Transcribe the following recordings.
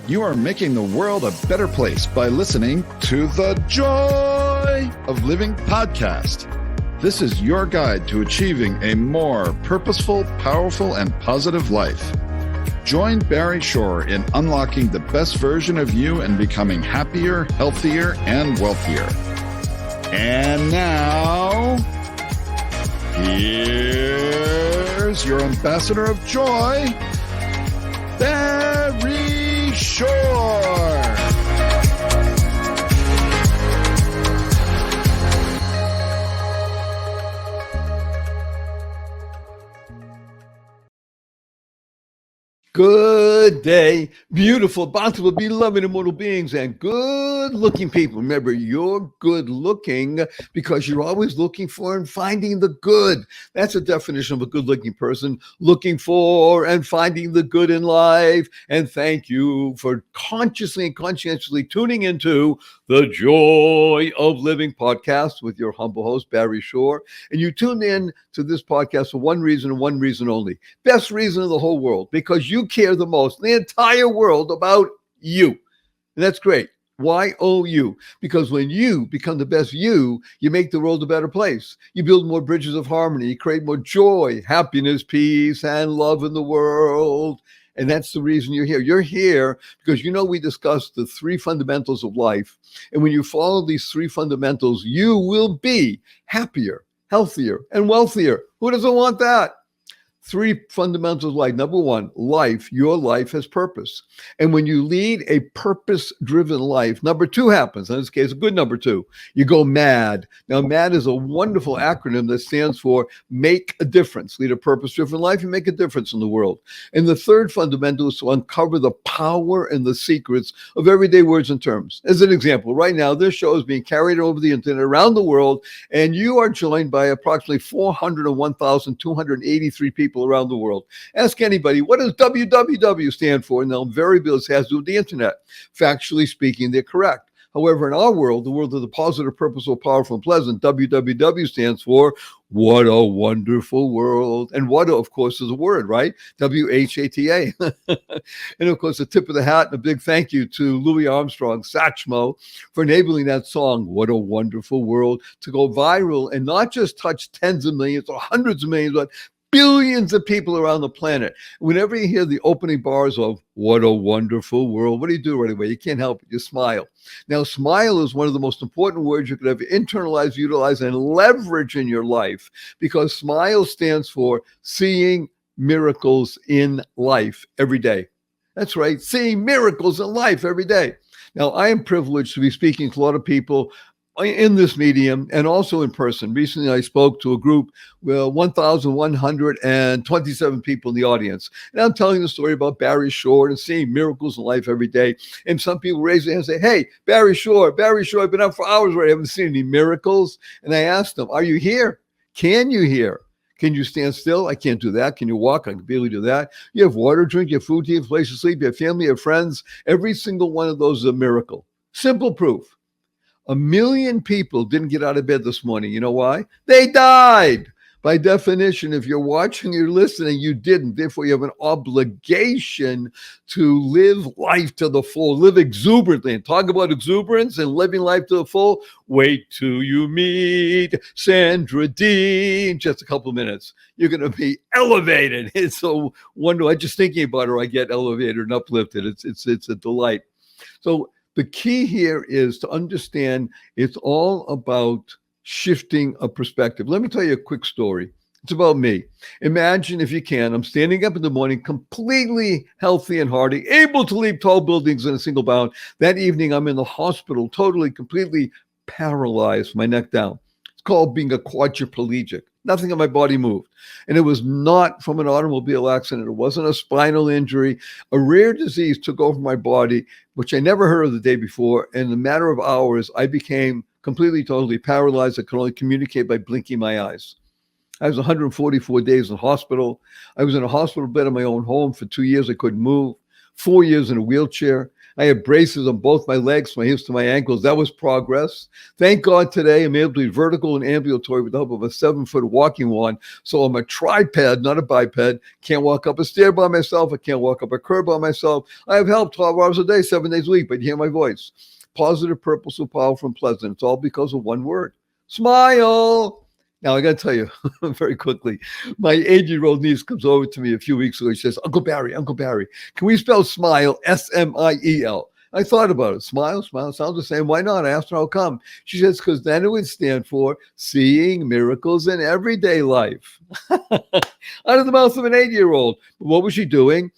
You are making the world a better place by listening to the Joy of Living podcast. This is your guide to achieving a more purposeful, powerful, and positive life. Join Barry Shore in unlocking the best version of you and becoming happier, healthier, and wealthier. And now, here's your ambassador of joy, Barry Shore. Good day, beautiful, bountiful, beloved, immortal beings, and good-looking people. Remember, you're good-looking because you're always looking for and finding the good. That's a definition of a good-looking person, looking for and finding the good in life. And thank you for consciously and conscientiously tuning into the Joy of Living podcast with your humble host, Barry Shore. And you tune in to this podcast for one reason and one reason only. Best reason in the whole world, because you care the most in the entire world about you. And that's great. Why you? Because when you become the best you make the world a better place. You build more bridges of harmony. You create more joy, happiness, peace, and love in the world. And that's the reason you're here. You're here because we discussed the three fundamentals of life. And when you follow these three fundamentals, you will be happier, healthier, and wealthier. Who doesn't want that? Three fundamentals of life. Number one, your life has purpose. And when you lead a purpose-driven life, number two happens. In this case, a good number two. You go MAD. Now, MAD is a wonderful acronym that stands for make a difference. Lead a purpose-driven life, you make a difference in the world. And the third fundamental is to uncover the power and the secrets of everyday words and terms. As an example, right now, this show is being carried over the internet around the world, and you are joined by approximately 401,283 people around the world. Ask anybody, what does www stand for? And they'll invariably say it has to do with the internet. Factually speaking, they're correct. However, in our world, the world of the positive, purposeful, powerful, and pleasant, www stands for what a wonderful world. And what, of course, is a word, right? WHATA. And of course, a tip of the hat and a big thank you to Louis Armstrong, Satchmo, for enabling that song, What a Wonderful World, to go viral and not just touch tens of millions or hundreds of millions, but billions of people around the planet. Whenever you hear the opening bars of What a Wonderful World, what do you do right away? You can't help it. You smile. Now, smile is one of the most important words you could ever internalize, utilize, and leverage in your life, because smile stands for seeing miracles in life every day. That's right. Seeing miracles in life every day. Now, I am privileged to be speaking to a lot of people in this medium and also in person. Recently, I spoke to a group with 1,127 people in the audience. And I'm telling the story about Barry Shore and seeing miracles in life every day. And some people raise their hand and say, hey, Barry Shore, I've been up for hours already. I haven't seen any miracles. And I asked them, are you here? Can you hear? Can you stand still? I can't do that. Can you walk? I can barely do that. You have water, drink, you have food, you have a place to sleep, you have family, you have friends. Every single one of those is a miracle. Simple proof. 1 million people didn't get out of bed this morning. You know why? They died. By definition, if you're watching, you're listening, you didn't. Therefore, you have an obligation to live life to the full, live exuberantly. And talk about exuberance and living life to the full. Wait till you meet Sandra Dee in just a couple of minutes. You're going to be elevated. It's so wonderful. Just thinking about her, I get elevated and uplifted. It's a delight. So the key here is to understand it's all about shifting a perspective. Let me tell you a quick story. It's about me. Imagine, if you can, I'm standing up in the morning, completely healthy and hearty, able to leap tall buildings in a single bound. That evening, I'm in the hospital, totally, completely paralyzed, my neck down. It's called being a quadriplegic. Nothing in my body moved. And it was not from an automobile accident. It wasn't a spinal injury. A rare disease took over my body, which I never heard of the day before. And in a matter of hours, I became completely, totally paralyzed. I could only communicate by blinking my eyes. I was 144 days in hospital. I was in a hospital bed in my own home for 2 years. I couldn't move. 4 years in a wheelchair. I have braces on both my legs, my hips to my ankles. That was progress. Thank God today I'm able to be vertical and ambulatory with the help of a 7-foot walking wand. So I'm a triped, not a biped. Can't walk up a stair by myself. I can't walk up a curb by myself. I have help 12 hours a day, 7 days a week, but you hear my voice. Positive, purposeful, powerful, and pleasant. It's all because of one word. Smile. Now, I got to tell you very quickly, my 8-year-old niece comes over to me a few weeks ago. She says, Uncle Barry, can we spell smile, S-M-I-E-L? I thought about it. Smile sounds the same. Why not? I asked her how come. She says, because then it would stand for seeing miracles in everyday life. Out of the mouth of an 8-year-old. What was she doing?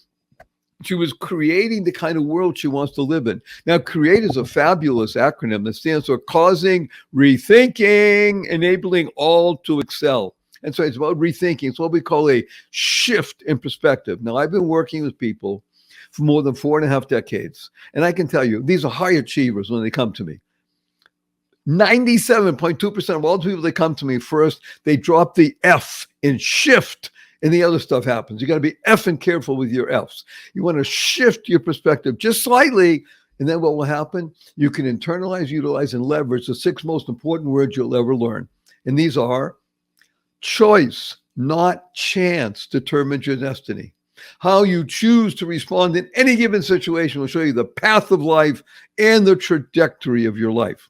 She was creating the kind of world she wants to live in. Now, CREATE is a fabulous acronym that stands for causing, rethinking, enabling all to excel. And so it's about rethinking. It's what we call a shift in perspective. Now, I've been working with people for more than 4.5 decades. And I can tell you, these are high achievers when they come to me. 97.2% of all the people that come to me first, they drop the F in shift. And the other stuff happens. You got to be effing careful with your F's. You want to shift your perspective just slightly. And then what will happen? You can internalize, utilize, and leverage the 6 most important words you'll ever learn. And these are choice, not chance, determines your destiny. How you choose to respond in any given situation will show you the path of life and the trajectory of your life.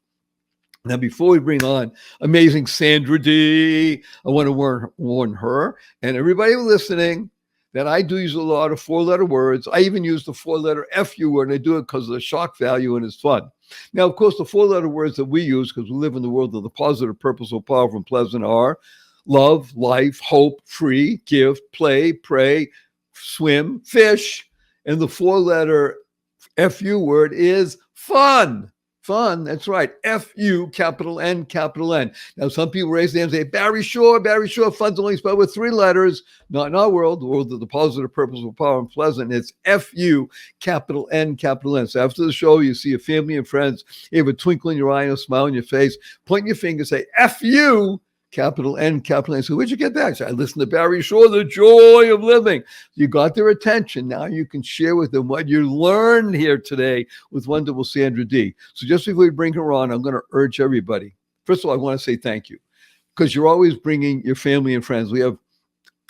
Now, before we bring on amazing Sandra Dee, I want to warn her and everybody listening that I do use a lot of 4-letter words. I even use the 4-letter FU word, and I do it because of the shock value and it's fun. Now, of course, the 4-letter words that we use, because we live in the world of the positive, purposeful, powerful, and pleasant, are love, life, hope, free, gift, play, pray, swim, fish. And the 4-letter FU word is fun. Fun, that's right. F-U, capital N, capital N. Now, some people raise their hand and say, Barry Shore, fun's only spelled with 3 letters. Not in our world, the world of the positive, purposeful, power, and pleasant. It's F-U, capital N, capital N. So after the show, you see your family and friends, you have a twinkle in your eye and a smile on your face, point your finger, say, F-U, capital N, capital N. So where'd you get that? So I listened to Barry Shore, The Joy of Living. You got their attention. Now you can share with them what you learned here today with wonderful Sandra Dee. So just before we bring her on, I'm going to urge everybody. First of all, I want to say thank you because you're always bringing your family and friends. We have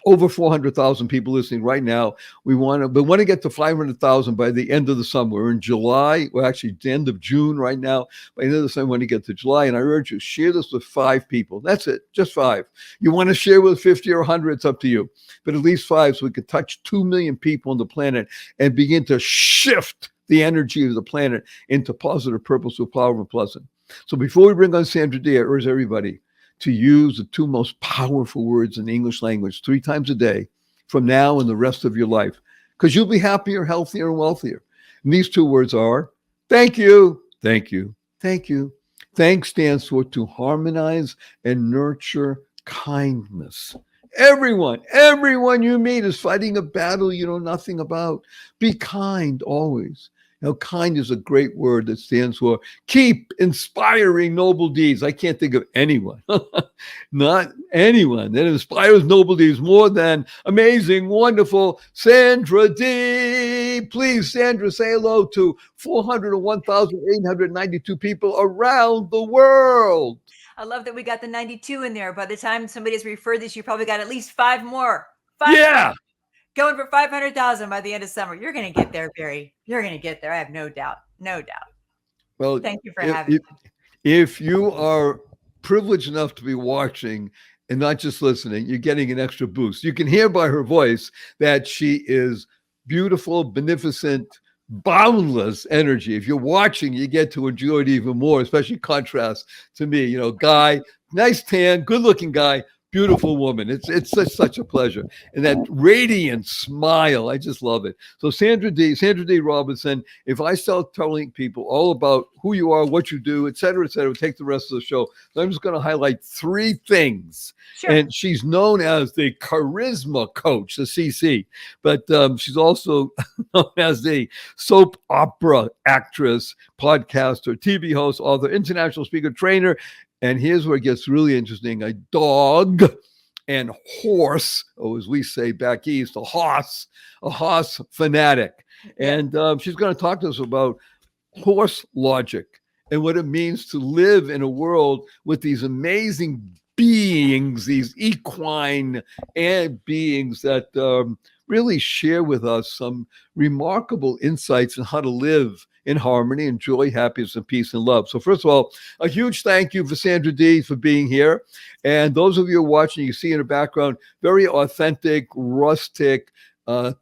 over 400,000 people listening right now. We want to get to 500,000 by the end of the summer. We're in July. We're actually the end of June right now. By the end of the summer, we want to get to July. And I urge you, share this with 5 people. That's it, just 5. You want to share with 50 or 100, it's up to you. But at least 5 so we could touch 2 million people on the planet and begin to shift the energy of the planet into positive, purposeful, power, and pleasant. So before we bring on Sandra Dee, I urge everybody to use the 2 most powerful words in the English language 3 times a day from now and the rest of your life, because you'll be happier, healthier, and wealthier. And these 2 words are thank you, thank you, thank you. Thanks stands for to harmonize and nurture kindness. Everyone you meet is fighting a battle you know nothing about. Be kind always. Now, kind is a great word that stands for keep inspiring noble deeds. I can't think of anyone, not anyone that inspires noble deeds more than amazing, wonderful Sandra Dee. Please, Sandra, say hello to 401,892 people around the world. I love that we got the 92 in there. By the time somebody has referred this, you probably got at least 5 more. 5 yeah. more. Going for 500,000 by the end of summer. You're going to get there, Barry. You're going to get there. I have no doubt. No doubt. Well, thank you for having me. If you are privileged enough to be watching and not just listening, you're getting an extra boost. You can hear by her voice that she is beautiful, beneficent, boundless energy. If you're watching, you get to enjoy it even more, especially contrast to me. You know, guy, nice tan, good looking guy, beautiful woman. It's such a pleasure. And that radiant smile, I just love it. So Sandra Dee Robinson, if I start telling people all about who you are, what you do, et cetera, take the rest of the show. So I'm just going to highlight 3 things. Sure. And she's known as the charisma coach, the CC, but she's also known as the soap opera actress, podcaster, TV host, author, international speaker, trainer. And here's where it gets really interesting. A dog and horse, or as we say back east, a horse fanatic. And she's going to talk to us about horse logic and what it means to live in a world with these amazing beings, these equine beings that really share with us some remarkable insights on how to live in harmony and joy, happiness, and peace and love. So first of all, a huge thank you for Sandra Dee for being here. And those of you watching, you see in the background, very authentic, rustic,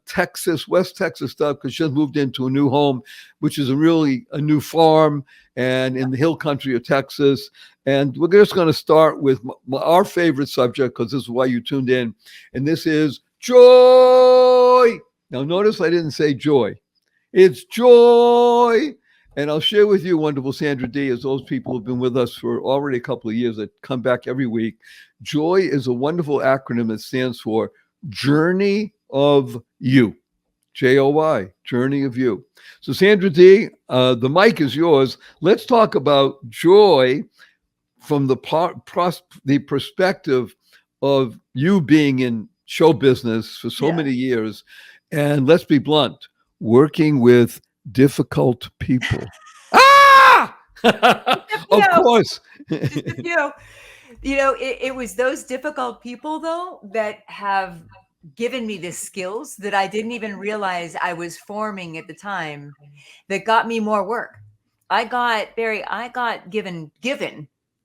Texas, West Texas stuff, because she just moved into a new home, which is really a new farm and in the hill country of Texas. And we're just going to start with our favorite subject, because this is why you tuned in. And this is joy. Now, notice I didn't say joy. It's joy. And I'll share with you, wonderful Sandra Dee, as those people who've been with us for already a couple of years that come back every week. Joy is a wonderful acronym that stands for Journey of You. Joy, Journey of You. So Sandra Dee, the mic is yours. Let's talk about joy from the perspective of you being in show business for so many years. And let's be blunt, working with difficult people. Of course. It was those difficult people, though, that have given me the skills that I didn't even realize I was forming at the time that got me more work. I got given,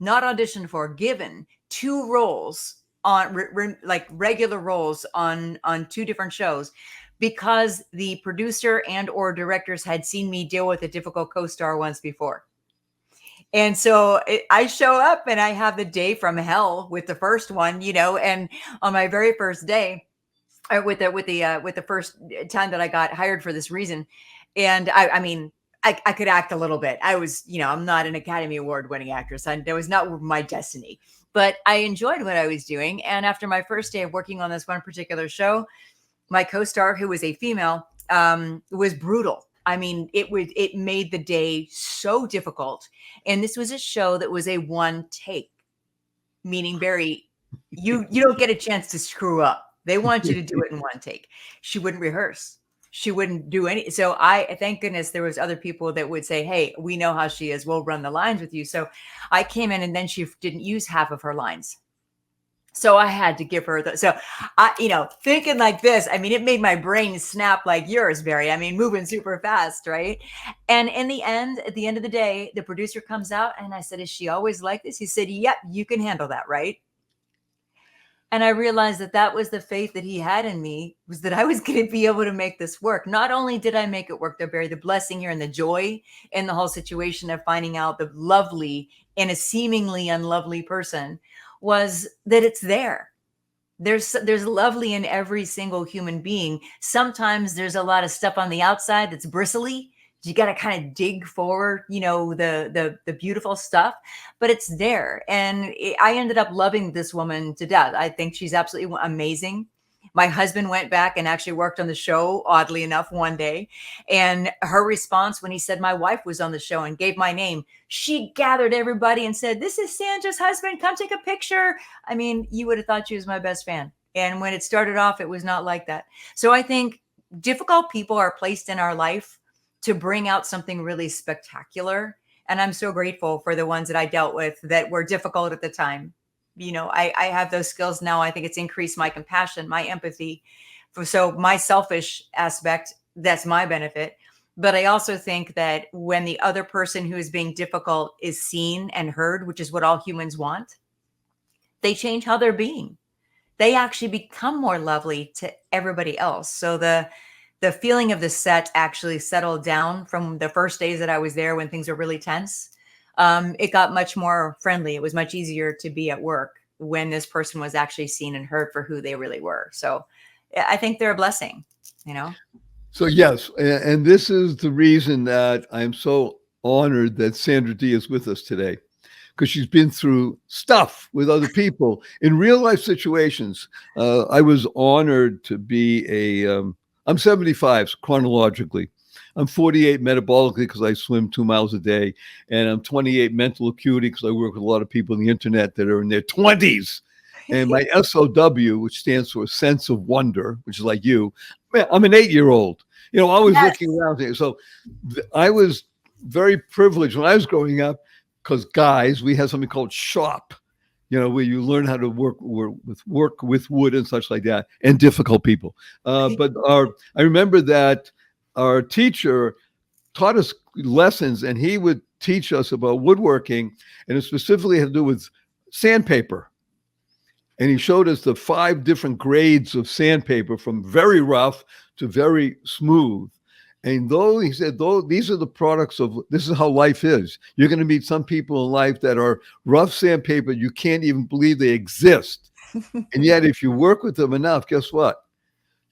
not auditioned for, given 2 roles on like regular roles on 2 different shows, because the producer and or directors had seen me deal with a difficult co-star once before. And so I show up and I have the day from hell with the first one, and on my very first day, with the first time that I got hired for this reason. And I could act a little bit. I was, I'm not an Academy Award winning actress. That was not my destiny, but I enjoyed what I was doing. And after my first day of working on this one particular show, my co-star, who was a female, was brutal. It made the day so difficult. And this was a show that was a one take, meaning, Barry, you don't get a chance to screw up. They want you to do it in one take. She wouldn't rehearse. She wouldn't do any. So thank goodness there was other people that would say, hey, we know how she is. We'll run the lines with you. So I came in and then she didn't use half of her lines. So I had to give her thinking like this, it made my brain snap like yours, Barry. Moving super fast, right? And at the end of the day, the producer comes out and I said, is she always like this? He said, yep, you can handle that, right? And I realized that was the faith that he had in me, was that I was going to be able to make this work. Not only did I make it work, though, Barry, the blessing here and the joy in the whole situation of finding out the lovely in a seemingly unlovely person was that it's there. There's lovely in every single human being. Sometimes there's a lot of stuff on the outside that's bristly. You got to kind of dig for, the beautiful stuff, but it's there. And I ended up loving this woman to death. I think she's absolutely amazing. My husband went back and actually worked on the show, oddly enough, one day. And her response when he said my wife was on the show and gave my name, she gathered everybody and said, this is Sandra's husband. Come take a picture. You would have thought she was my best fan. And when it started off, it was not like that. So I think difficult people are placed in our life to bring out something really spectacular. And I'm so grateful for the ones that I dealt with that were difficult at the time. I have those skills now. I think it's increased my compassion, my empathy. So my selfish aspect, that's my benefit. But I also think that when the other person who is being difficult is seen and heard, which is what all humans want, they change how they're being. They actually become more lovely to everybody else. So the feeling of the set actually settled down from the first days that I was there when things were really tense. It got much more friendly. It was much easier to be at work when this person was actually seen and heard for who they really were. So I think they're a blessing, So yes, and this is the reason that I'm so honored that Sandra Dee is with us today, because she's been through stuff with other people in real life situations. I was honored to be I'm 75 chronologically. I'm 48 metabolically because I swim 2 miles a day. And I'm 28 mental acuity because I work with a lot of people on the internet that are in their 20s. And my SOW, which stands for sense of wonder, which is like you, man, I'm an 8-year-old, always Yes. looking around there. So I was very privileged when I was growing up because guys, we had something called shop, where you learn how to work with wood and such like that, and difficult people. But I remember that our teacher taught us lessons, and he would teach us about woodworking, and it specifically had to do with sandpaper. And he showed us the 5 different grades of sandpaper, from very rough to very smooth. And he said, these are the products of, this is how life is. You're going to meet some people in life that are rough sandpaper. You can't even believe they exist. And yet, if you work with them enough, guess what?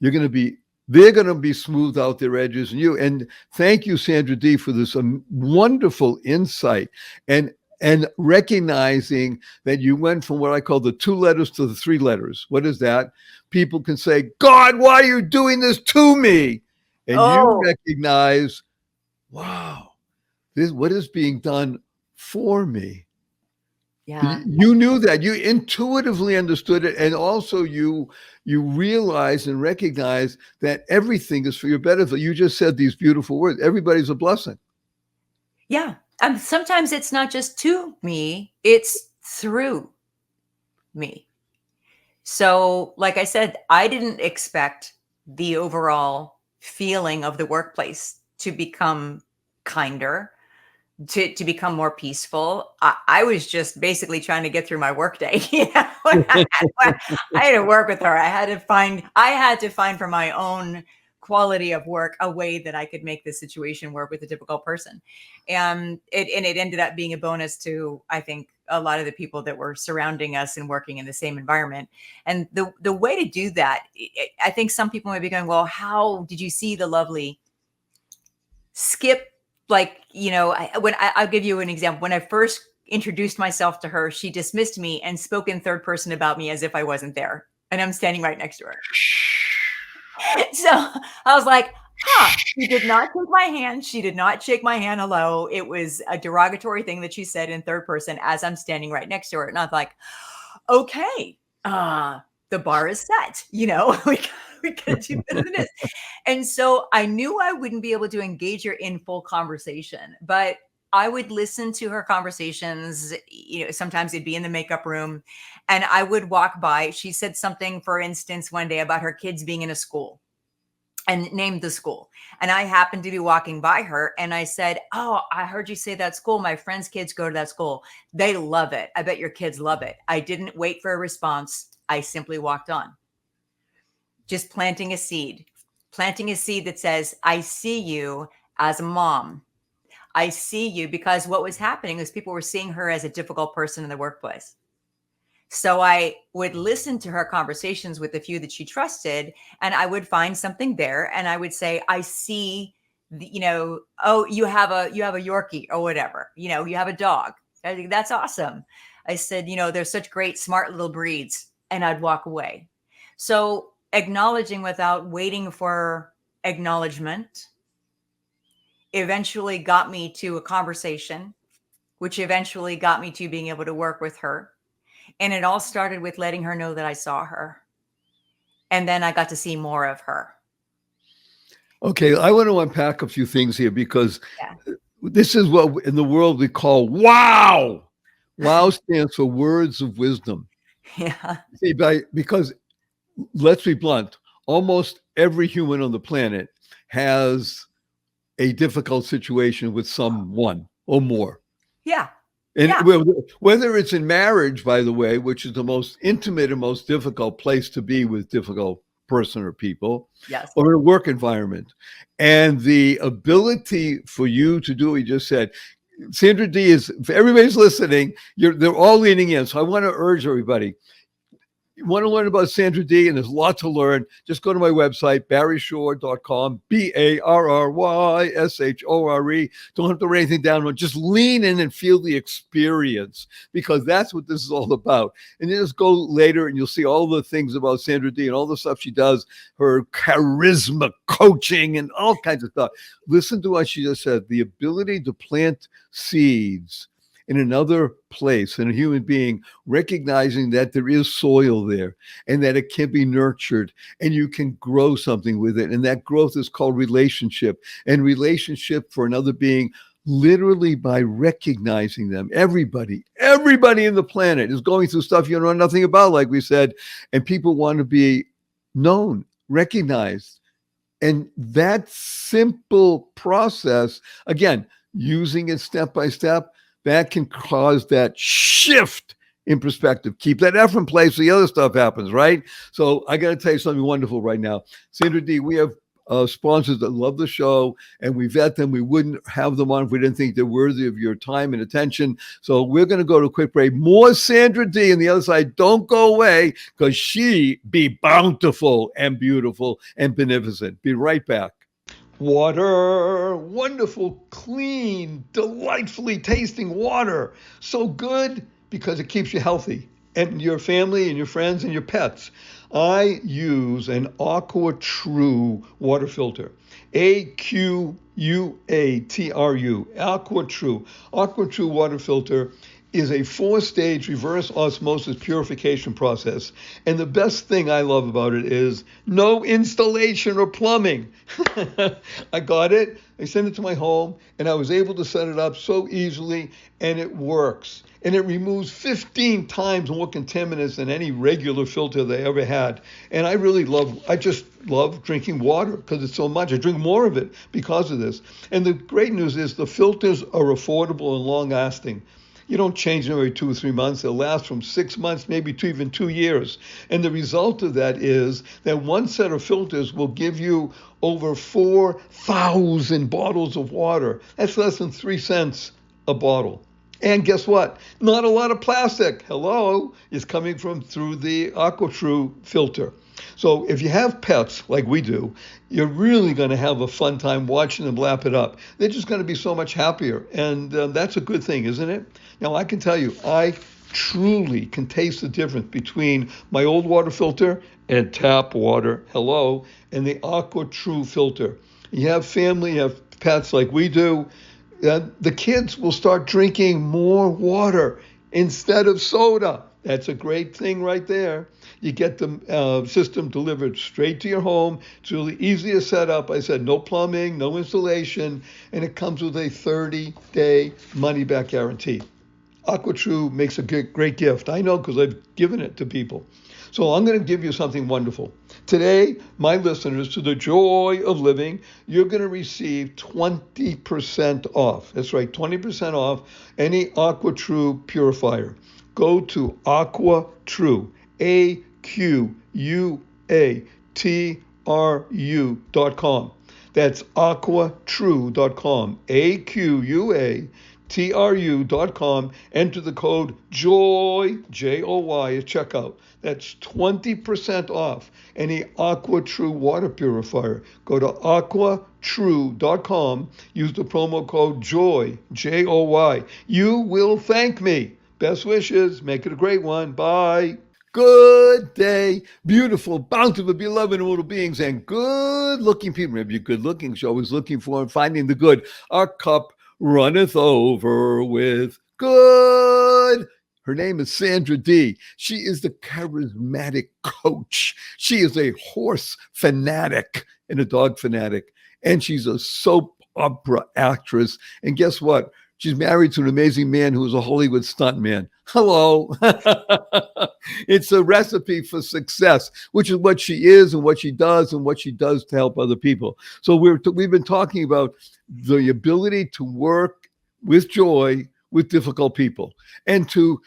They're going to be smooth out their edges. And thank you, Sandra Dee, for this wonderful insight and recognizing that you went from what I call the 2 letters to the 3 letters. What is that? People can say, God, why are you doing this to me? And you recognize, wow, what is being done for me? Yeah. You knew that. You intuitively understood it. And also you realize and recognize that everything is for your benefit. You just said these beautiful words. Everybody's a blessing. Yeah. Sometimes it's not just to me, it's through me. So, like I said, I didn't expect the overall feeling of the workplace to become kinder, to become more peaceful. I was just basically trying to get through my workday. I had to work with her. I had to find for my own quality of work a way that I could make this situation work with a difficult person. And it ended up being a bonus to, I think, a lot of the people that were surrounding us and working in the same environment. And the way to do that, I think some people might be going, well, how did you see the lovely Skip? Like, I'll give you an example. When I first introduced myself to her, she dismissed me and spoke in third person about me as if I wasn't there. And I'm standing right next to her. So I was like, she did not take my hand. She did not shake my hand. Hello. It was a derogatory thing that she said in third person as I'm standing right next to her. And I was like, okay, the bar is set. We gotta do better than this. And so I knew I wouldn't be able to engage her in full conversation, but I would listen to her conversations. Sometimes it'd be in the makeup room and I would walk by. She said something, for instance, one day about her kids being in a school and named the school. And I happened to be walking by her and I said, oh, I heard you say that school. My friend's kids go to that school. They love it. I bet your kids love it. I didn't wait for a response. I simply walked on. Just planting a seed that says, I see you as a mom. I see you, because what was happening is people were seeing her as a difficult person in the workplace. So I would listen to her conversations with the few that she trusted, and I would find something there. And I would say, I see, oh, you have a Yorkie or whatever, you have a dog. I think that's awesome. I said, they're such great, smart little breeds. And I'd walk away. So acknowledging without waiting for acknowledgement eventually got me to a conversation, which eventually got me to being able to work with her. And it all started with letting her know that I saw her. And then I got to see more of her. Okay, I want to unpack a few things here, because this is what in the world we call wow. Wow stands for words of wisdom. Yeah. See, because let's be blunt, almost every human on the planet has a difficult situation with someone or more. Yeah. And whether it's in marriage, by the way, which is the most intimate and most difficult place to be with difficult person or people, yes, or in a work environment. And the ability for you to do what you just said, Sandra Dee, is, if everybody's listening, they're all leaning in. So I want to urge everybody, you want to learn about Sandra Dee, and there's a lot to learn, just go to my website, barryshore.com, BARRYSHORE. Don't have to write anything down. Just lean in and feel the experience, because that's what this is all about. And then just go later and you'll see all the things about Sandra Dee and all the stuff she does, her charisma, coaching, and all kinds of stuff. Listen to what she just said, the ability to plant seeds in another place, in a human being, recognizing that there is soil there and that it can be nurtured and you can grow something with it. And that growth is called relationship, and relationship for another being, literally by recognizing them. Everybody in the planet is going through stuff you know nothing about, like we said, and people want to be known, recognized. And that simple process, again, using it step by step, that can cause that shift in perspective. Keep that F in place so the other stuff happens, right? So I got to tell you something wonderful right now. Sandra Dee, we have sponsors that love the show, and we vet them. We wouldn't have them on if we didn't think they're worthy of your time and attention. So we're going to go to a quick break. More Sandra Dee on the other side. Don't go away, because she be bountiful and beautiful and beneficent. Be right back. Water, wonderful, clean, delightfully tasting water. So good because it keeps you healthy, and your family and your friends and your pets. I use an Aqua True water filter. AQUATRU, Aqua True. Aqua True water filter is a 4-stage reverse osmosis purification process. And the best thing I love about it is no installation or plumbing. I got it, I sent it to my home, and I was able to set it up so easily, and it works. And it removes 15 times more contaminants than any regular filter they ever had. And I just love drinking water because it's so much. I drink more of it because of this. And the great news is the filters are affordable and long lasting. You don't change them every 2 or 3 months. They'll last from 6 months, maybe to even 2 years. And the result of that is that one set of filters will give you over 4,000 bottles of water. That's less than 3 cents a bottle. And guess what? Not a lot of plastic, is coming through the AquaTrue filter. So if you have pets like we do, you're really going to have a fun time watching them lap it up. They're just going to be so much happier. And that's a good thing, isn't it? Now, I can tell you, I truly can taste the difference between my old water filter and tap water, and the AquaTrue filter. You have family, you have pets like we do, the kids will start drinking more water instead of soda. That's a great thing right there. You get the system delivered straight to your home. It's really easy to set up. I said no plumbing, no installation, and it comes with a 30-day money-back guarantee. AquaTrue makes a great gift. I know because I've given it to people. So I'm going to give you something wonderful. Today, my listeners, to the joy of living, you're going to receive 20% off. That's right, 20% off any AquaTrue purifier. Go to AquaTrue, AQUATRU.com. That's aquatrue.com, AQUATRU.com. Enter the code JOY, J-O-Y, at checkout. That's 20% off any AquaTrue water purifier. Go to aquatrue.com. Use the promo code JOY, J-O-Y. You will thank me. Best wishes. Make it a great one. Bye. Good day, beautiful, bountiful, beloved little beings, and good-looking people. Maybe you're good-looking, so you're always looking for and finding the good. Our cup runneth over with good. Her name is Sandra Dee. She is the charismatic coach. She is a horse fanatic and a dog fanatic, and she's a soap opera actress. And guess what? She's married to an amazing man who is a Hollywood stuntman. It's a recipe for success, which is what she is and what she does to help other people. So we've been talking about the ability to work with joy with difficult people and to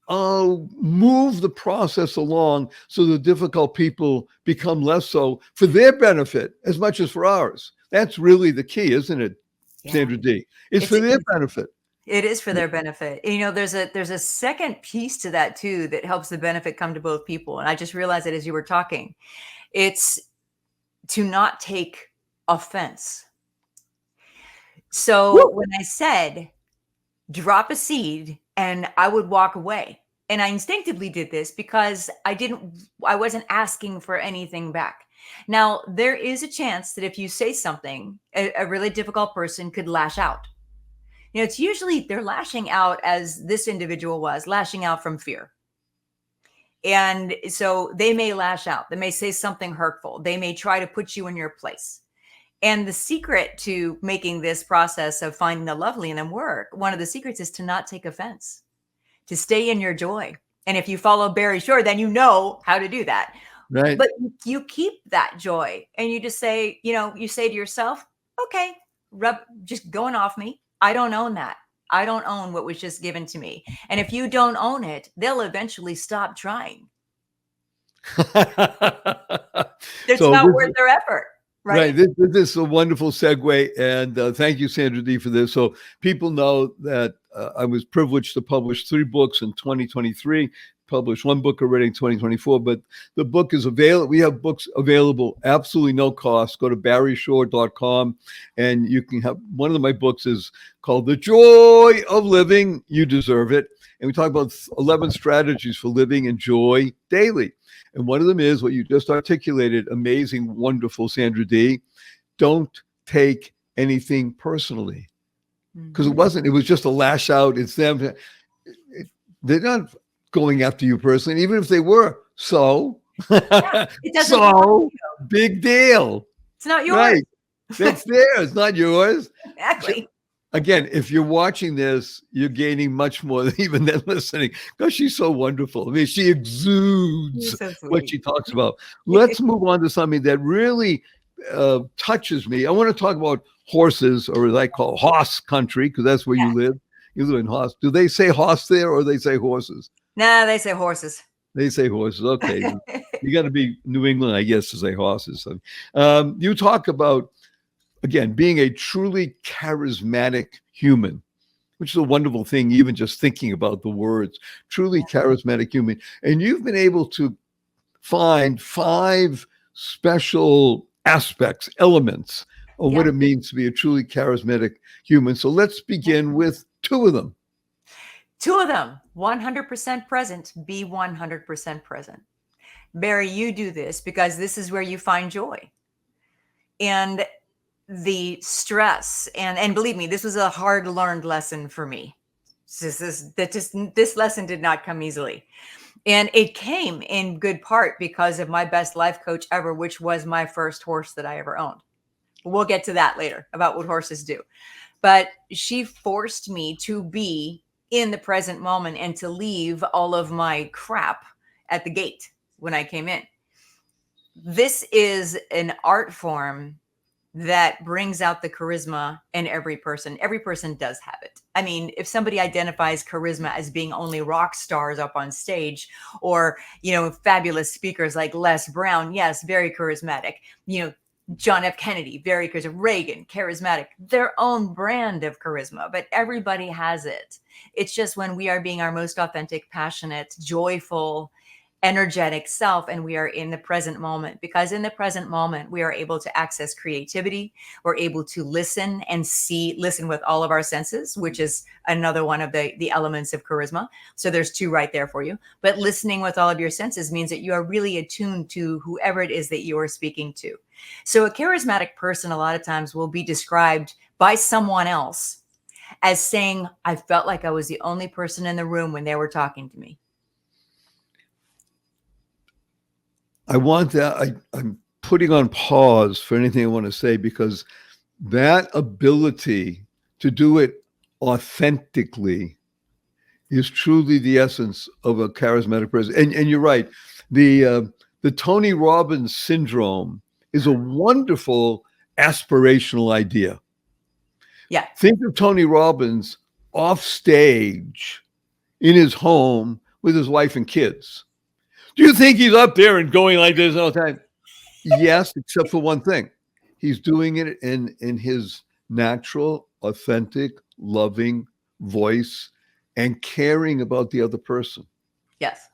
move the process along so the difficult people become less so for their benefit as much as for ours. That's really the key, isn't it, Sandra Dee? It's for their benefit. It is for their benefit. There's a second piece to that too that helps the benefit come to both people. And I just realized that as you were talking, it's to not take offense. So when I said drop a seed and I would walk away, and I instinctively did this because I wasn't asking for anything back. Now, there is a chance that if you say something, a really difficult person could lash out. it's usually they're lashing out, as this individual was lashing out from fear. And so they may lash out, they may say something hurtful, they may try to put you in your place. And the secret to making this process of finding the lovely in them work, one of the secrets is to not take offense, to stay in your joy. And if you follow Barry Shore, then you know how to do that. Right. But you keep that joy and you just say, you say to yourself, okay, just going off me. I don't own that. I don't own what was just given to me. And if you don't own it, they'll eventually stop trying. It's not worth their effort. Right. This is a wonderful segue. And thank you, Sandra Dee, for this. So people know that I was privileged to publish 3 books in 2023, published 1 book already in 2024, but the book is available. We have books available, absolutely no cost. Go to barryshore.com and you can have, one of my books is called The Joy of Living. You Deserve It. And we talk about 11 strategies for living in joy daily. And one of them is what you just articulated, amazing, wonderful, Sandra Dee. Don't take anything personally. Because it was just a lash out. It's them. They're not going after you personally, even if they were. So, it doesn't so big deal. It's not yours. Right. It's theirs, not yours. Exactly. Again, if you're watching this, you're gaining much more than even than listening, because she's so wonderful. I mean, she exudes what she talks about. Let's move on to something that really touches me. I want to talk about horses, or as I call horse country, because that's where you live. You live in horse. Do they say horse there, or they say horses? No, they say horses. They say horses. Okay. You got to be New England, I guess, to say horses. You talk about, again, being a truly charismatic human, which is a wonderful thing, even just thinking about the words, truly charismatic human. And you've been able to find 5 special aspects, elements of what it means to be a truly charismatic human. So let's begin with 2 of them. 2 of them, 100% present, be 100% present. Barry, you do this because this is where you find joy. And the stress, and believe me, this was a hard learned lesson for me. This lesson did not come easily. And it came in good part because of my best life coach ever, which was my first horse that I ever owned. We'll get to that later about what horses do. But she forced me to be in the present moment and to leave all of my crap at the gate when I came in. This is an art form that brings out the charisma in every person. Every person does have it. I mean, if somebody identifies charisma as being only rock stars up on stage, or, fabulous speakers like Les Brown, yes, very charismatic. John F. Kennedy, very charismatic. Reagan, charismatic. Their own brand of charisma, but everybody has it. It's just when we are being our most authentic, passionate, joyful, energetic self, and we are in the present moment, because in the present moment we are able to access creativity. We're able to listen and listen with all of our senses, which is another one of the elements of charisma. So there's 2 right there for you. But listening with all of your senses means that you are really attuned to whoever it is that you are speaking to. So a charismatic person a lot of times will be described by someone else as saying, I felt like I was the only person in the room when they were talking to me. I want that. I'm putting on pause for anything I want to say, because that ability to do it authentically is truly the essence of a charismatic person. And you're right. The Tony Robbins syndrome is a wonderful aspirational idea. Yeah. Think of Tony Robbins off stage in his home with his wife and kids. Do you think he's up there and going like this all the time? Yes, except for one thing. He's doing it in his natural, authentic, loving voice and caring about the other person. Yes.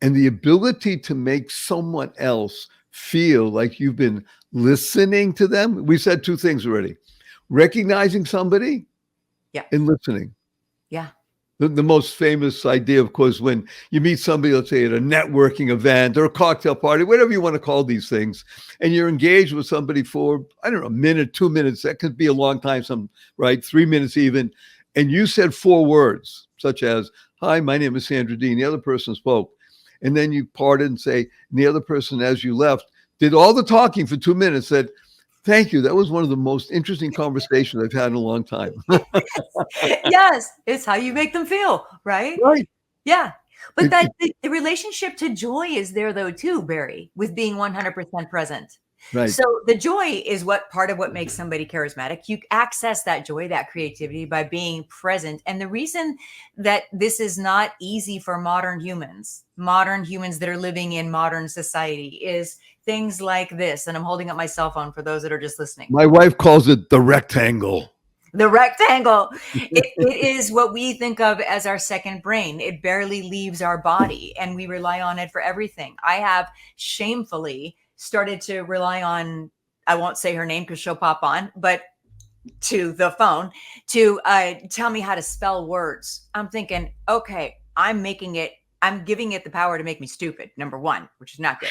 And the ability to make someone else feel like you've been listening to them. We said 2 things already: recognizing somebody, and listening. Yeah. The most famous idea, of course, when you meet somebody, let's say at a networking event or a cocktail party, whatever you want to call these things, and you're engaged with somebody for, I don't know, a minute, 2 minutes, that could be a long time, right? 3 minutes even. And you said 4 words, such as, hi, my name is Sandra Dee, and the other person spoke. And then you parted and say, and the other person, as you left, did all the talking for 2 minutes, said, thank you. That was one of the most interesting conversations I've had in a long time. Yes, it's how you make them feel, right? Right. Yeah. But the relationship to joy is there though too, Barry, with being 100% present. Right. So the joy is what part of what makes somebody charismatic. You access that joy, that creativity by being present. And the reason that this is not easy for modern humans that are living in modern society, is things like this. And I'm holding up my cell phone for those that are just listening. My wife calls it the rectangle. The rectangle. It is what we think of as our second brain. It barely leaves our body and we rely on it for everything. I have shamefully started to rely on, I won't say her name because she'll pop on, but to the phone to tell me how to spell words. I'm thinking, okay, I'm giving it the power to make me stupid, number one, which is not good.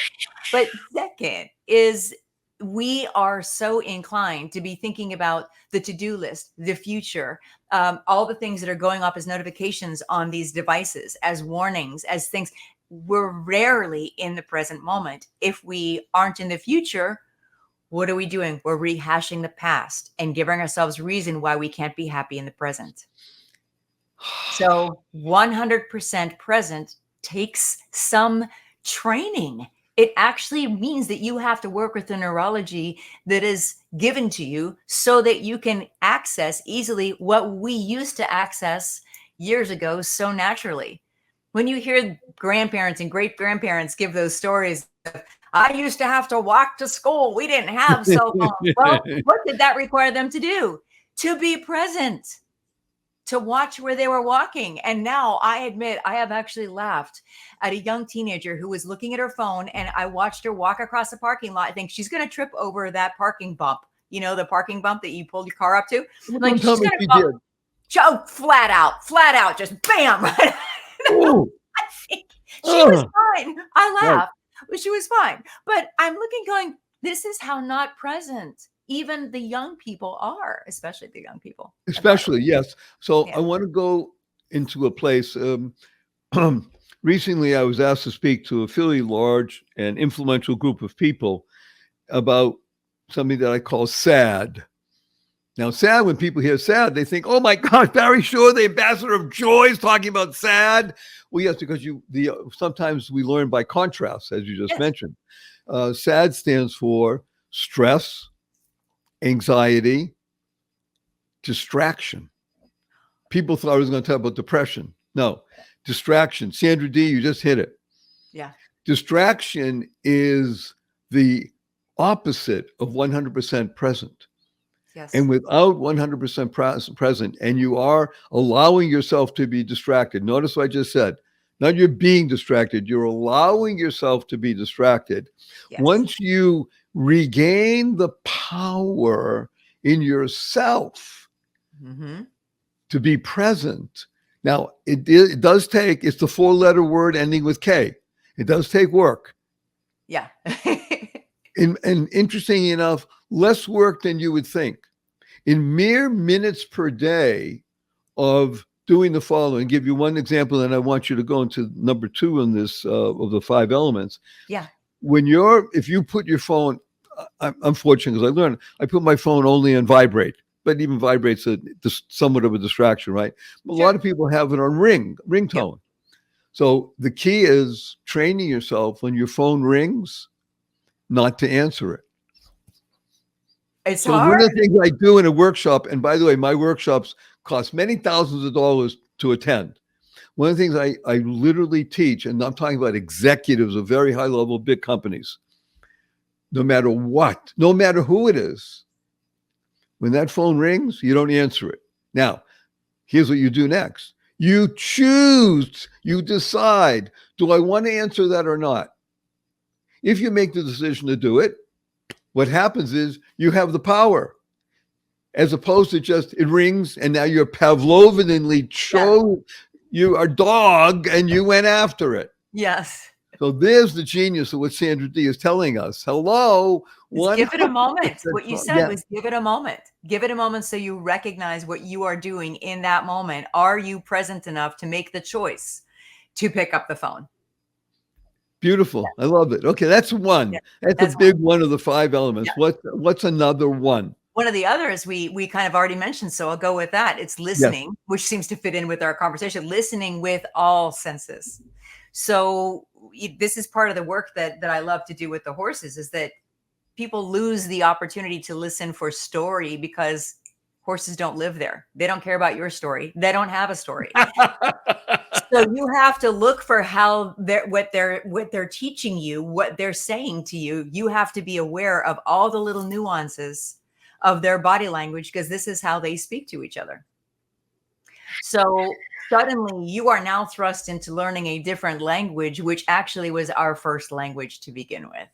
But second is we are so inclined to be thinking about the to-do list, the future, all the things that are going off as notifications on these devices, as warnings, as things. We're rarely in the present moment. If we aren't in the future, what are we doing? We're rehashing the past and giving ourselves reason why we can't be happy in the present. So 100% present takes some training. It actually means that you have to work with the neurology that is given to you so that you can access easily what we used to access years ago so naturally. When you hear grandparents and great grandparents give those stories of, I used to have to walk to school. We didn't have cell phones. Well, what did that require them to do? To be present, to watch where they were walking. And now I admit I have actually laughed at a young teenager who was looking at her phone, and I watched her walk across the parking lot. I think she's going to trip over that parking bump. You know, the parking bump that you pulled your car up to? Like, she's going to bump. Oh, flat out, just bam. Right. I think she was fine. I laughed, but she was fine. But I'm looking going, this is how not present even the young people are, especially the young people. Especially, yes. So I want to go into a place. Recently, I was asked to speak to a fairly large and influential group of people about something that I call SAD. Now, SAD, when people hear SAD, they think, oh my gosh, Barry Shore, the ambassador of joy, is talking about SAD. Well, yes, because sometimes we learn by contrast, as you just mentioned. SAD stands for stress, anxiety, distraction. People thought I was going to talk about depression. No, distraction. Sandra Dee, you just hit it. Yeah. Distraction is the opposite of 100% present. Yes. And without 100% present, and you are allowing yourself to be distracted. Notice what I just said. Not you're being distracted. You're allowing yourself to be distracted. Yes. Once you regain the power in yourself to be present. Now, it does take, it's the 4-letter word ending with K. It does take work. Yeah. And interesting enough, less work than you would think. In mere minutes per day of doing the following, give you one example, and I want you to go into number 2 in this of the 5 elements. Yeah. If you put your phone, I'm fortunate because I put my phone only on vibrate, but even vibrate's somewhat of a distraction, right? A lot of people have it on ringtone. Yep. So the key is training yourself when your phone rings, not to answer it. It's hard. One of the things I do in a workshop, and by the way, my workshops cost many thousands of dollars to attend. One of the things I literally teach, and I'm talking about executives of very high level big companies, no matter what, no matter who it is, when that phone rings, you don't answer it. Now, here's what you do next. You choose, you decide, do I want to answer that or not? If you make the decision to do it, what happens is you have the power, as opposed to just it rings and now you're Pavlovianly you are dog and you went after it. Yes. So there's the genius of what Sandra Dee is telling us. Hello, Just give it a moment. 100%. What you said Yeah. was give it a moment. Give it a moment so you recognize what you are doing in that moment. Are you present enough to make the choice to pick up the phone? Beautiful. I love it. Okay, that's one. Yeah, That's a that's big one of the 5 elements. yeah. What's another one? One of the others we kind of already mentioned, so I'll go with that. It's Yes. listening, which seems to fit in with our conversation. Listening with all senses. So this is part of the work that I love to do with the horses, is that people lose the opportunity to listen for story because horses don't live there. They don't care about your story. They don't have a story. So you have to look for how what they're teaching you, what they're saying to you. You have to be aware of all the little nuances of their body language, because this is how they speak to each other. So suddenly you are now thrust into learning a different language, which actually was our first language to begin with.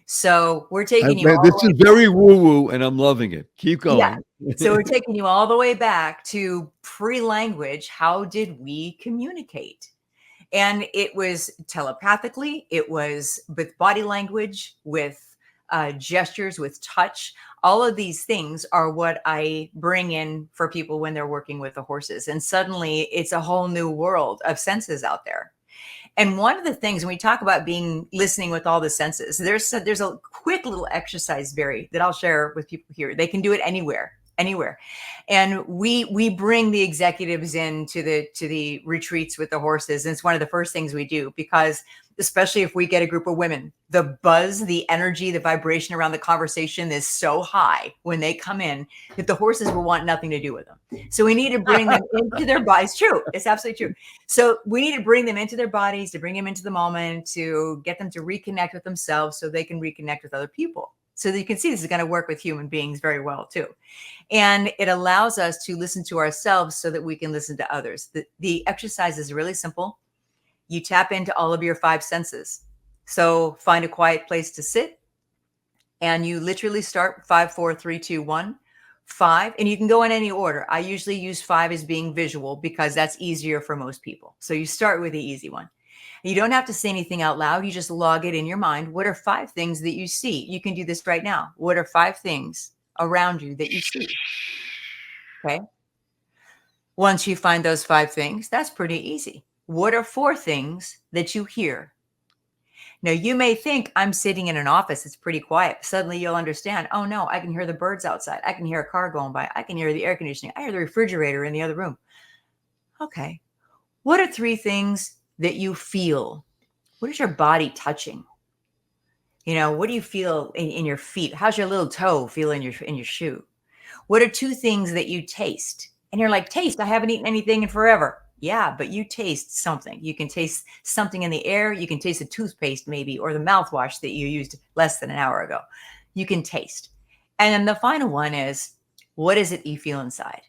So we're taking you all This the way is very woo-woo, and I'm loving it. Keep Yeah. going. So we're taking you all the way back to pre-language. How did we communicate? And it was telepathically, it was with body language, with gestures, with touch. All of these things are what I bring in for people when they're working with the horses. And suddenly it's a whole new world of senses out there. And one of the things when we talk about listening with all the senses, there's a quick little exercise, Barry, that I'll share with people here. They can do it anywhere. And we bring the executives in to the retreats with the horses. And it's one of the first things we do, because especially if we get a group of women, the buzz, the energy, the vibration around the conversation is so high when they come in that the horses will want nothing to do with them. So we need to bring them into their bodies. True. It's absolutely true. So we need to bring them into their bodies, to bring them into the moment, to get them to reconnect with themselves so they can reconnect with other people. So that you can see this is going to work with human beings very well too. And it allows us to listen to ourselves so that we can listen to others. The exercise is really simple. You tap into all of your 5 senses. So find a quiet place to sit, and you literally start 5, 4, 3, 2, 1, 5, and you can go in any order. I usually use 5 as being visual because that's easier for most people. So you start with the easy one. You don't have to say anything out loud. You just log it in your mind. What are 5 things that you see? You can do this right now. What are 5 things around you that you see? Okay. Once you find those 5 things, that's pretty easy. What are 4 things that you hear? Now, you may think I'm sitting in an office, it's pretty quiet. Suddenly you'll understand, oh no, I can hear the birds outside. I can hear a car going by. I can hear the air conditioning. I hear the refrigerator in the other room. Okay. What are 3 things that you feel? What is your body touching? What do you feel in your feet? How's your little toe feel in your shoe? What are 2 things that you taste? And you're like, taste, I haven't eaten anything in forever. Yeah, but you taste something. You can taste something in the air. You can taste the toothpaste maybe, or the mouthwash that you used less than an hour ago. You can taste. And then the final one is, what is it you feel inside?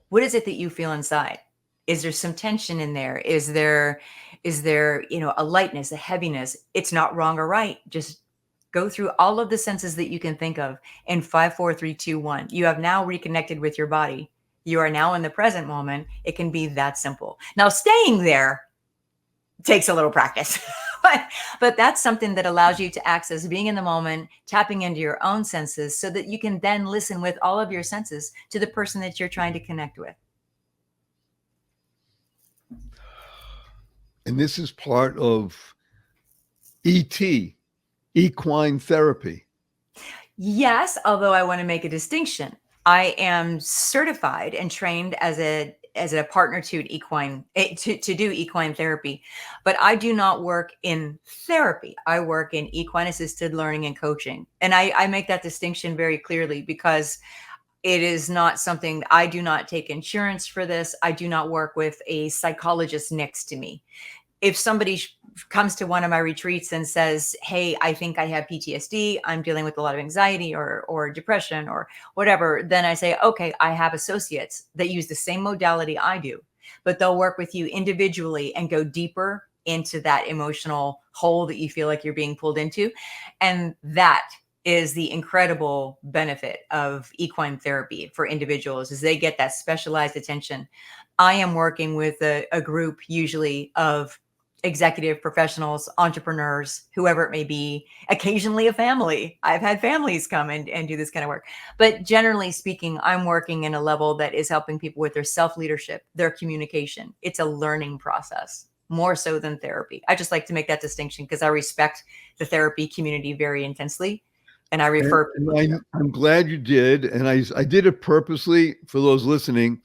What is it that you feel inside? Is there some tension in there? Is there, a lightness, a heaviness? It's not wrong or right. Just go through all of the senses that you can think of in 5, 4, 3, 2, 1. You have now reconnected with your body. You are now in the present moment. It can be that simple. Now, staying there takes a little practice, but that's something that allows you to access being in the moment, tapping into your own senses so that you can then listen with all of your senses to the person that you're trying to connect with. And this is part of ET, equine therapy. Yes, although I want to make a distinction. I am certified and trained as a partner to do equine therapy, but I do not work in therapy. I work in equine assisted learning and coaching. And I make that distinction very clearly because it is not something. I do not take insurance for this. I do not work with a psychologist next to me. If somebody comes to one of my retreats and says, hey, I think I have PTSD, I'm dealing with a lot of anxiety or depression or whatever, then I say, okay, I have associates that use the same modality I do, but they'll work with you individually and go deeper into that emotional hole that you feel like you're being pulled into. And that is the incredible benefit of equine therapy for individuals is they get that specialized attention. I am working with a group usually of executive professionals, entrepreneurs, whoever it may be, occasionally a family. I've had families come and do this kind of work. But generally speaking, I'm working in a level that is helping people with their self-leadership, their communication. It's a learning process, more so than therapy. I just like to make that distinction because I respect the therapy community very intensely. And I refer I'm glad you did. And I did it purposely for those listening.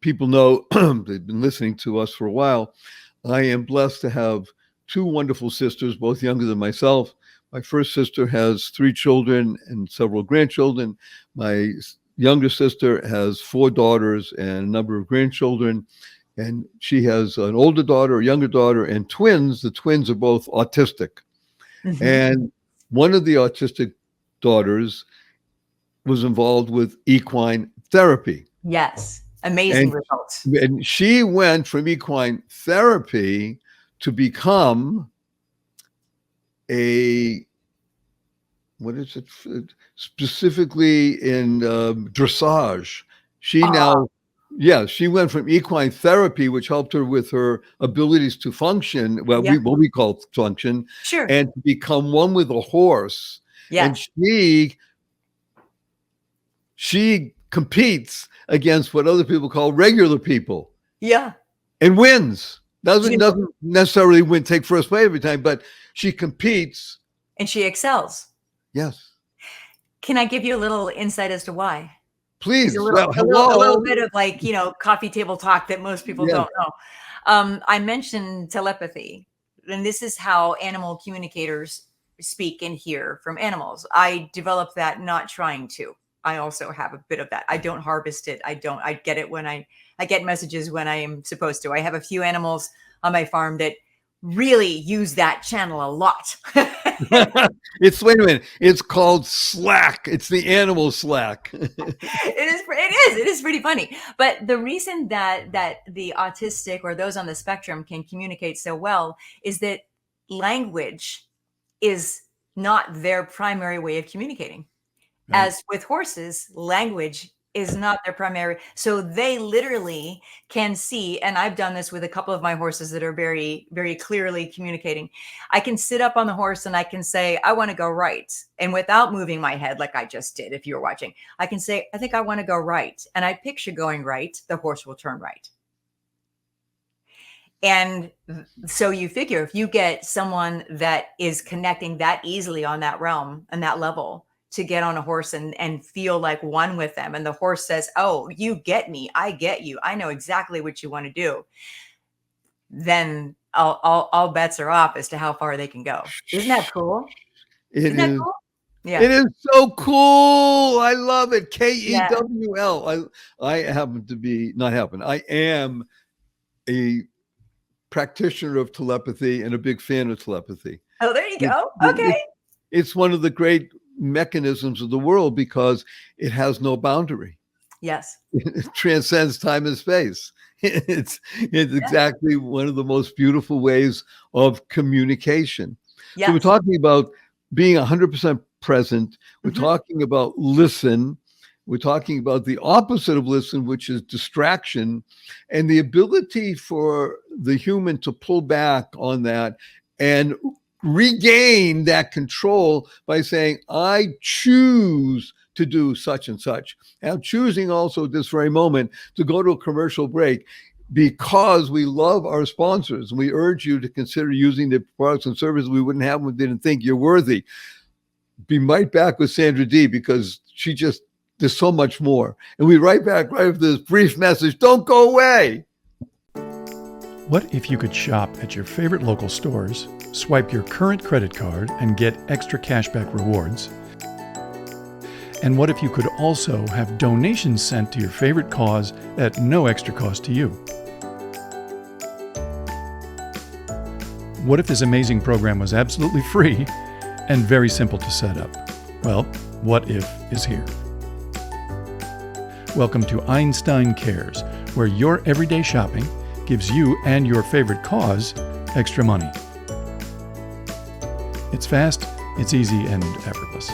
People know they've been listening to us for a while. I am blessed to have two wonderful sisters, both younger than myself. My first sister has 3 children and several grandchildren. My younger sister has 4 daughters and a number of grandchildren. And she has an older daughter, a younger daughter, and twins. The twins are both autistic. Mm-hmm. And one of the autistic daughters was involved with equine therapy. Yes. Amazing results. And she went from equine therapy to become specifically in dressage. She went from equine therapy, which helped her with her abilities to function, what we call function, sure, and to become one with a horse. Yes. And she competes against what other people call regular people. Yeah. And wins. Doesn't necessarily take first place every time, but she competes. And she excels. Yes. Can I give you a little insight as to why? Please. A little bit of coffee table talk that most people don't know. I mentioned telepathy, and this is how animal communicators speak and hear from animals. I developed that not trying to. I also have a bit of that. I don't harvest it. I get it when I get messages when I am supposed to. I have a few animals on my farm that really use that channel a lot. Wait a minute. It's called Slack. It's the animal Slack. It is pretty funny. But the reason that the autistic or those on the spectrum can communicate so well is that language is not their primary way of communicating. Right. As with horses, language is not their primary. So they literally can see, and I've done this with a couple of my horses that are very, very clearly communicating. I can sit up on the horse and I can say, I want to go right. And without moving my head like I just did, if you were watching, I can say, I think I want to go right. And I picture going right, the horse will turn right. And so you figure if you get someone that is connecting that easily on that realm and that level, to get on a horse and feel like one with them. And the horse says, oh, you get me. I get you. I know exactly what you want to do. Then all bets are off as to how far they can go. Isn't that cool? Isn't that cool? Yeah. It is so cool. I love it. KEWL. I happen to be, I am a practitioner of telepathy and a big fan of telepathy. Oh, there you go. Okay. It's one of the great mechanisms of the world because it has no boundary. Yes. It transcends time and space. It's exactly one of the most beautiful ways of communication. Yes. So we're talking about being 100% present. We're talking about listen. We're talking about the opposite of listen, which is distraction, and the ability for the human to pull back on that and regain that control by saying, I choose to do such and such. And I'm choosing also at this very moment to go to a commercial break because we love our sponsors. We urge you to consider using the products and services we wouldn't have if we didn't think you're worthy. Be right back with Sandra Dee because there's so much more. And we'll be right back right after this brief message. Don't go away. What if you could shop at your favorite local stores, swipe your current credit card and get extra cashback rewards? And what if you could also have donations sent to your favorite cause at no extra cost to you? What if this amazing program was absolutely free and very simple to set up? Well, What If is here. Welcome to Einstein Cares, where your everyday shopping gives you and your favorite cause extra money. It's fast, It's easy and effortless.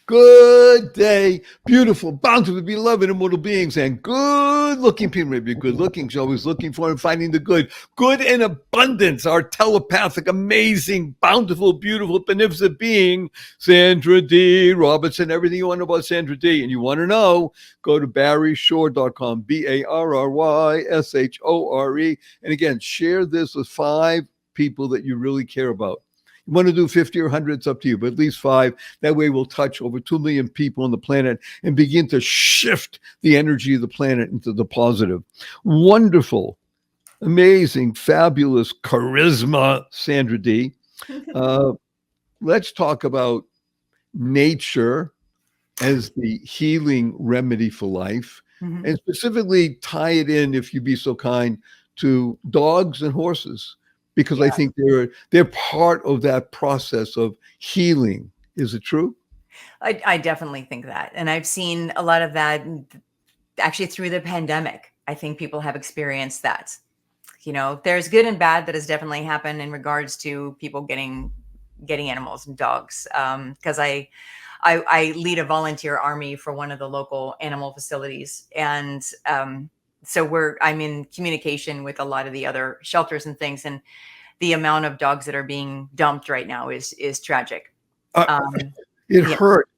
Good day, beautiful, bountiful, beloved, immortal beings, and good-looking people. Maybe you're good-looking, you're always looking for and finding the good. Good in abundance, our telepathic, amazing, bountiful, beautiful, beneficent being, Sandra Dee Robinson. Everything you want to know about Sandra Dee, and you want to know, go to barryshore.com, BARRYSHORE. And again, share this with 5 people that you really care about. You want to do 50 or 100, it's up to you, but at least 5. That way we'll touch over 2 million people on the planet and begin to shift the energy of the planet into the positive. Wonderful, amazing, fabulous charisma, Sandra Dee. Let's talk about nature as the healing remedy for life, and specifically tie it in, if you'd be so kind, to dogs and horses. Because I think they're part of that process of healing. Is it true? I definitely think that. And I've seen a lot of that actually through the pandemic. I think people have experienced that. You know, there's good and bad that has definitely happened in regards to people getting animals and dogs. Because I lead a volunteer army for one of the local animal facilities. And so I'm in communication with a lot of the other shelters and things, and the amount of dogs that are being dumped right now is tragic. It hurt,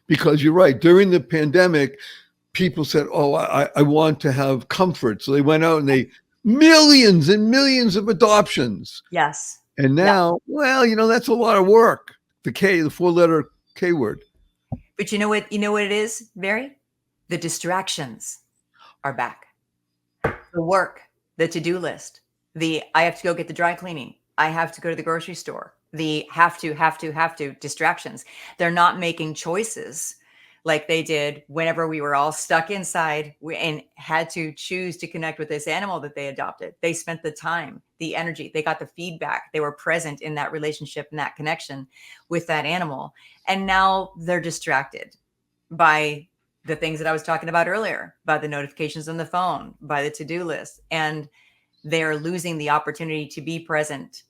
because you're right. During the pandemic, people said, "Oh, I want to have comfort," so they went out and millions and millions of adoptions. Yes. And now, well, that's a lot of work. The 4-letter K word. But you know what it is, Barry? The distractions are back. The work, the to-do list, I have to go get the dry cleaning, I have to go to the grocery store, the have to distractions. They're not making choices like they did whenever we were all stuck inside and had to choose to connect with this animal that they adopted. They spent the time, the energy, they got the feedback, they were present in that relationship and that connection with that animal. And now they're distracted by the things that I was talking about earlier, by the notifications on the phone, by the to-do list, and they're losing the opportunity to be present.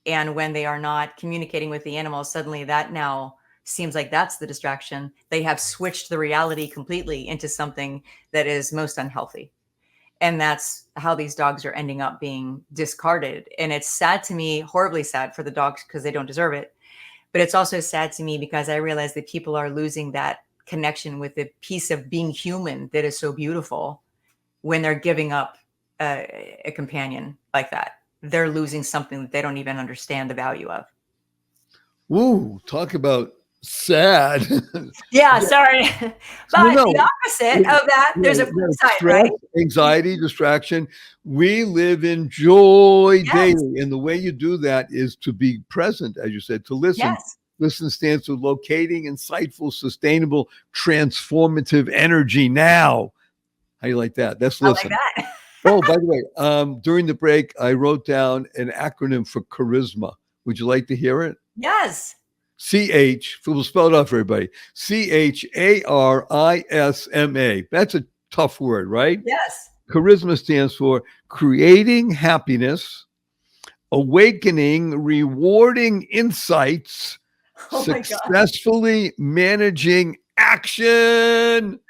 And when they are not communicating with the animal, suddenly that now seems like that's the distraction. They have switched the reality completely into something that is most unhealthy. And that's how these dogs are ending up being discarded. And it's sad to me, horribly sad for the dogs, because they don't deserve it. But it's also sad to me because I realize that people are losing that connection with the piece of being human that is so beautiful when they're giving up a companion like that. They're losing something that they don't even understand the value of. Ooh, talk about sad. Yeah, sorry. But the opposite of that, there's a flip side, stress, right? Anxiety, distraction. We live in joy daily. And the way you do that is to be present, as you said, to listen. Yes. Listen stands for locating insightful, sustainable, transformative energy now. How you like that? That's listen. I like that. Oh, by the way, during the break, I wrote down an acronym for charisma. Would you like to hear it? Yes. We'll spell it out for everybody. CHARISMA. That's a tough word, right? Yes. Charisma stands for creating happiness, awakening rewarding insights, successfully managing action.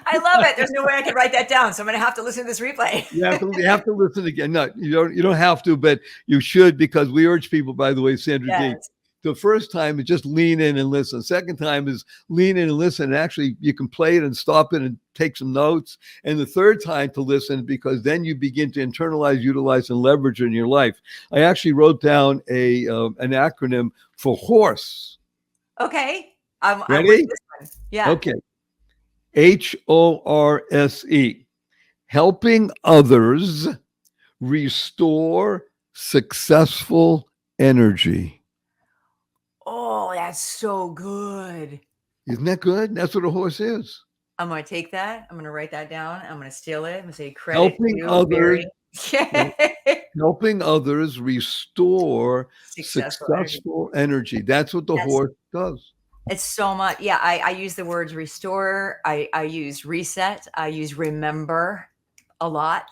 I love it. There's no way I could write that down, so I'm going to have to listen to this replay. You have to listen again. No, you don't have to, but you should, because we urge people, by the way, Sandra Dee, the first time is just lean in and listen. Second time is lean in and listen. And actually, you can play it and stop it and take some notes. And the third time to listen, because then you begin to internalize, utilize, and leverage in your life. I actually wrote down an acronym for horse. Okay. I'm ready? with this one. Yeah. Okay. HORSE. Helping others restore successful energy. Oh, that's so good. Isn't that good? That's what a horse is. I'm going to take that. I'm going to write that down. I'm going to steal it. I'm going to say credit Helping to others. Barry. Helping others restore successful energy. That's what the horse does. It's so much. Yeah, I use the words restore. I use reset. I use remember a lot,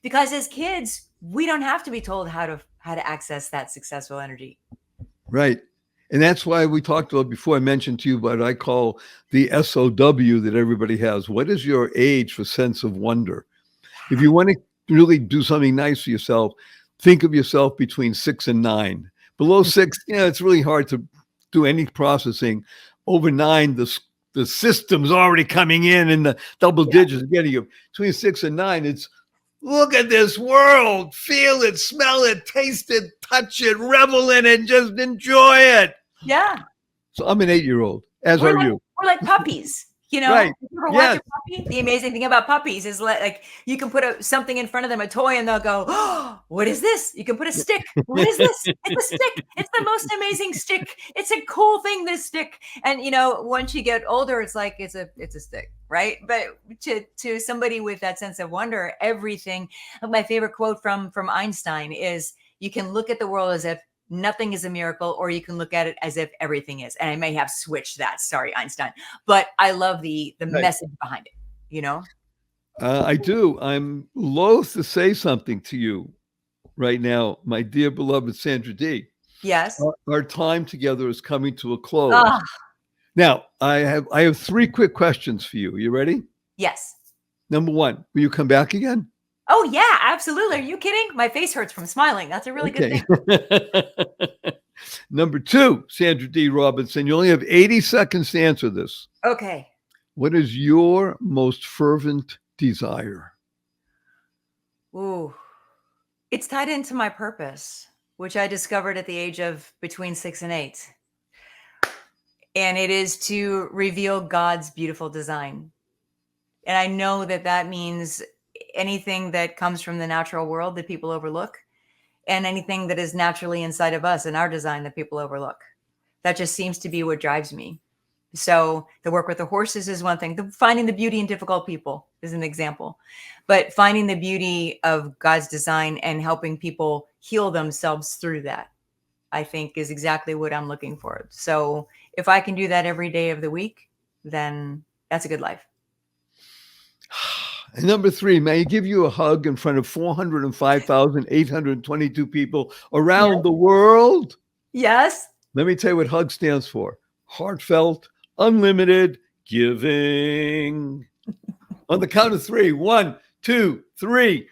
Because as kids, we don't have to be told how to access that successful energy. Right. And that's why we talked about before. I mentioned to you what I call the SOW that everybody has. What is your age for sense of wonder? If you want to really do something nice for yourself, think of yourself between 6 and 9. Below 6, it's really hard to do any processing. Over 9, the system's already coming in the double digits. Getting you between 6 and 9. It's look at this world, feel it, smell it, taste it, touch it, revel in it, just enjoy it. Yeah. So I'm an 8-year-old, as are you. We're like puppies. Right. You ever watch a puppy? The amazing thing about puppies is like you can put something in front of them, a toy, and they'll go, "Oh, what is this?" You can put a stick. What is this? It's a stick. It's the most amazing stick. It's a cool thing, this stick. And once you get older, it's like it's a stick, right? But to somebody with that sense of wonder, everything. My favorite quote from Einstein is, "You can look at the world as if nothing is a miracle, or you can look at it as if everything is." And I may have switched that. Sorry, Einstein. But I love the message behind it, I do. I'm loath to say something to you right now, my dear beloved Sandra Dee. Yes. Our time together is coming to a close. Now, I have 3 quick questions for you. You ready? Yes. Number 1, will you come back again? Oh, yeah, absolutely. Are you kidding? My face hurts from smiling. That's a really good thing. Number 2, Sandra Dee Robinson, you only have 80 seconds to answer this. Okay. What is your most fervent desire? Ooh, it's tied into my purpose, which I discovered at the age of between 6 and 8. And it is to reveal God's beautiful design. And I know that means anything that comes from the natural world that people overlook, and anything that is naturally inside of us in our design that people overlook. That just seems to be what drives me. So the work with the horses is one thing. Finding the beauty in difficult people is an example. But finding the beauty of God's design and helping people heal themselves through that, I think, is exactly what I'm looking for. So if I can do that every day of the week, then that's a good life. And number 3, may I give you a hug in front of 405,822 people around the world? Yes. Let me tell you what HUG stands for. Heartfelt, unlimited giving. On the count of 3, 1, 2, 3.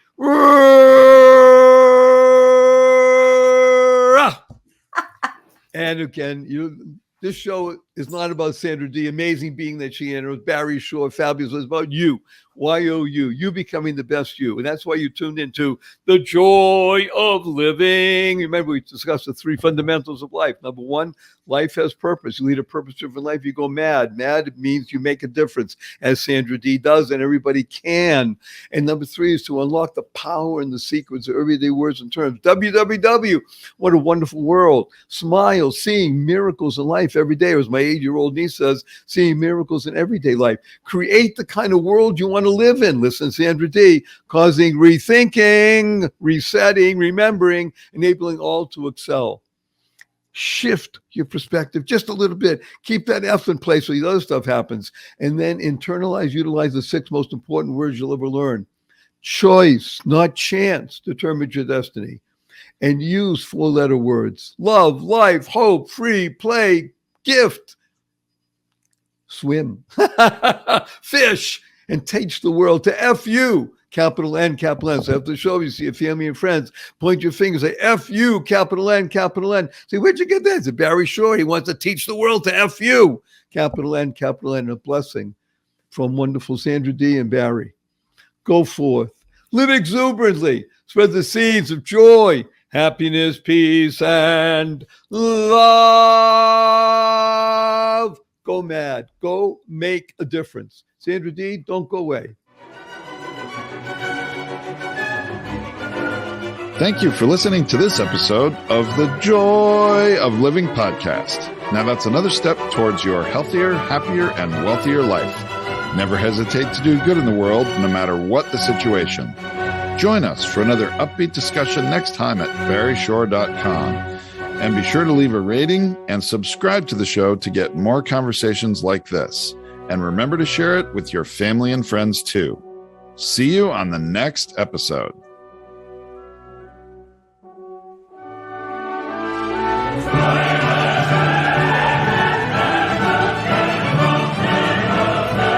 And again, this show is not about Sandra Dee, amazing being that she is, Barry Shore, fabulous. It's about you, YOU, you becoming the best you. And that's why you tuned into The Joy of Living. Remember, we discussed the 3 fundamentals of life. Number 1, life has purpose. You lead a purpose-driven life, you go mad. Mad means you make a difference, as Sandra Dee does, and everybody can. And number 3 is to unlock the power and the secrets of everyday words and terms. WWW, what a wonderful world. Smile, seeing miracles in life every day. Or as my 8-year-old niece says, seeing miracles in everyday life. Create the kind of world you want to live in. Listen, Sandra Dee, causing rethinking, resetting, remembering, enabling all to excel. Shift your perspective just a little bit. Keep that F in place so the other stuff happens. And then internalize, utilize the 6 most important words you'll ever learn. Choice, not chance, determines your destiny. And use 4-letter words. Love, life, hope, free, play, gift. Swim. Fish. And teach the world to F you, capital N, capital N. So after the show, you see your family and friends, point your finger, say F you, capital N, capital N. Say, where'd you get that? It's Barry Shore. He wants to teach the world to F you, capital N, capital N. A blessing from wonderful Sandra Dee and Barry. Go forth. Live exuberantly. Spread the seeds of joy, happiness, peace, and love. Go mad. Go make a difference. Sandra Dee, don't go away. Thank you for listening to this episode of the Joy of Living podcast. Now that's another step towards your healthier, happier, and wealthier life. Never hesitate to do good in the world, no matter what the situation. Join us for another upbeat discussion next time at barryshore.com. And be sure to leave a rating and subscribe to the show to get more conversations like this. And remember to share it with your family and friends too. See you on the next episode.